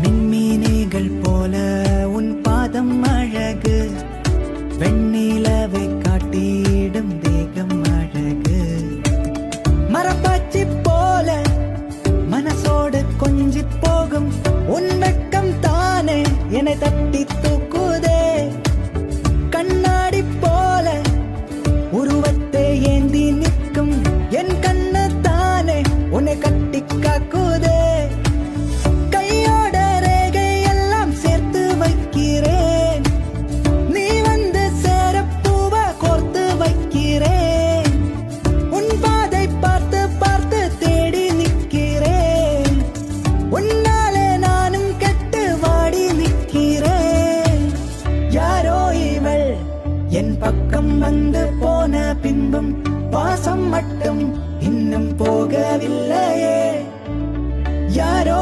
மின்மீனிகள் போல உன் பாதம் அழகு, வெண்ணிலவை காட்டிடும் தேகம் அழகு. மரப்பாச்சி போல மனசோடு கொஞ்சி போகும் உன் வெட்கம் தானே என்னை தட்டி தூக்குதே. கண்ணாடி போல உருவத்தை ஏந்தி நிற்கும் என் கண்ணு தானே உன்னை கட்டி காக்குதே. கையோட ரேகை எல்லாம் சேர்த்து வைக்கிறேன், நீ வந்து சேர பூவ கோர்த்து வைக்கிறேன். உன் பாதை பார்த்து பார்த்து தேடி நிற்கிறேன், உன்னாலே நானும் கெட்டு வாடி நிற்கிறேன். யாரோ இவள் என் பக்கம் வந்து போன பின்பும் பாசம் மட்டும் இன்னும் போகவில்லையே. யாரோ